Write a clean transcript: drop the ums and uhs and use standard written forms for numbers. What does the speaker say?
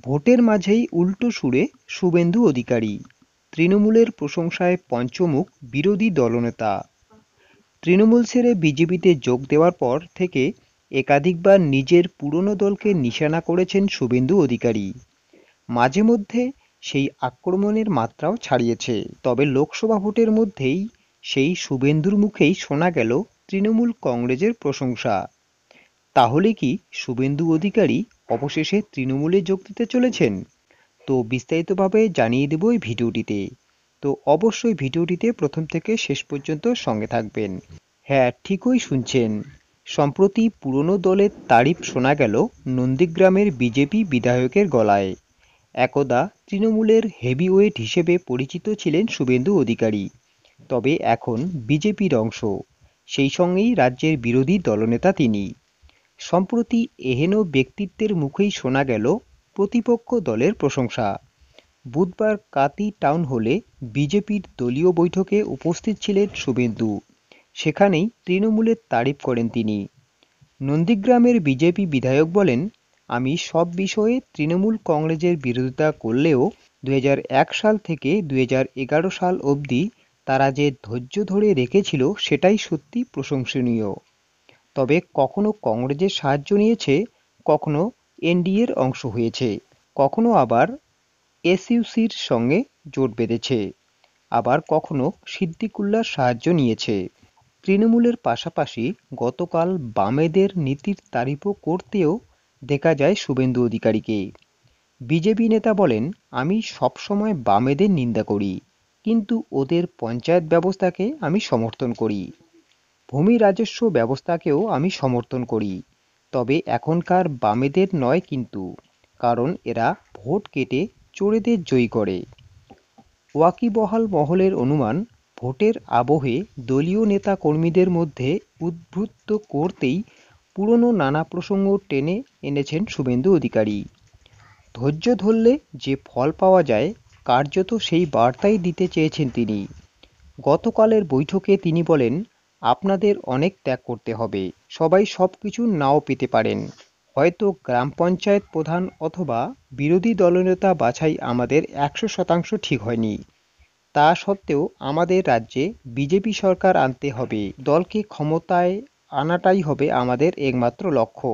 ভোটের মাঝেই উল্টো সুরে শুভেন্দু অধিকারী, তৃণমূলের প্রশংসায় পঞ্চমুখ বিরোধী দলনেতা। তৃণমূল ছেড়ে বিজেপিতে যোগ দেওয়ার পর থেকে একাধিকবার নিজের পুরনো দলকে নিশানা করেছেন শুভেন্দু অধিকারী। মাঝে মধ্যে সেই আক্রমণের মাত্রাও ছাড়িয়েছে। তবে লোকসভা ভোটের মধ্যেই সেই শুভেন্দুর মুখেই শোনা গেল তৃণমূল কংগ্রেসের প্রশংসা। তাহলে কি শুভেন্দু অধিকারী অবশেষে তৃণমূলে যোগ দিতে চলেছেন? তো বিস্তারিতভাবে জানিয়ে দেব এই ভিডিওটিতে। তো অবশ্যই ভিডিওটিতে প্রথম থেকে শেষ পর্যন্ত সঙ্গে থাকবেন। হ্যাঁ, ঠিকই শুনছেন। সম্প্রতি পুরনো দলের তারিফ শোনা গেল নন্দীগ্রামের বিজেপি বিধায়কের গলায়। একদা তৃণমূলের হেভিওয়েট হিসেবে পরিচিত ছিলেন শুভেন্দু অধিকারী, তবে এখন বিজেপির অংশ, সেই সঙ্গেই রাজ্যের বিরোধী দলনেতা তিনি। সম্প্রতি এহেন ব্যক্তিত্বের মুখেই শোনা গেল প্রতিপক্ষ দলের প্রশংসা। বুধবার কাতি টাউন হলে বিজেপির দলীয় বৈঠকে উপস্থিত ছিলেন শুভেন্দু। সেখানেই তৃণমূলের তারিফ করেন তিনি। নন্দীগ্রামের বিজেপি বিধায়ক বলেন, আমি সব বিষয়ে তৃণমূল কংগ্রেসের বিরোধিতা করলেও 2001 সাল থেকে 2011 সাল অবধি তারা যে ধৈর্য ধরে রেখেছিল সেটাই সত্যি প্রশংসনীয়। তবে কখনো কংগ্রেসের সাহায্য নিয়েছে, কখনো এনডিএর অংশ হয়েছে, কখনো আবার এসইউসির সঙ্গে জোট বেঁধেছে, আবার কখনো সিদ্দিকুল্লার সাহায্য নিয়েছে। তৃণমূলের পাশাপাশি গতকাল বামেদের নীতির তারিফও করতেও দেখা যায় শুভেন্দু অধিকারীকে। বিজেপি নেতা বলেন, আমি সবসময় বামেদের নিন্দা করি, কিন্তু ওদের পঞ্চায়েত ব্যবস্থাকে আমি সমর্থন করি। ভূমি রাজস্ব ব্যবস্থাকেও আমি সমর্থন করি, তবে এখনকার বামেদের নয় কিন্তু, কারণ এরা ভোট কেটে চোরেদের জয়ী করে। ওয়াকিবহাল মহলের অনুমান, ভোটের আবহে দলীয় নেতা কর্মীদের মধ্যে উদ্বুদ্ধ করতেই পুরনো নানা প্রসঙ্গ টেনে এনেছেন শুভেন্দু অধিকারী। ধৈর্য ধরলে যে ফল পাওয়া যায়, কার্যত সেই বার্তাই দিতে চেয়েছেন তিনি। গতকালের বৈঠকে তিনি বলেন, আপনাদের অনেক ত্যাগ করতে হবে, সবাই সব কিছু নাও পেতে পারেন, হয়তো গ্রাম পঞ্চায়েত প্রধান অথবা বিরোধী দলনেতা বাছাই আমাদের 100% ঠিক হয়নি। তা সত্ত্বেও আমাদের রাজ্যে বিজেপি সরকার আনতে হবে, দলকে ক্ষমতায় আনাটাই হবে আমাদের একমাত্র লক্ষ্য।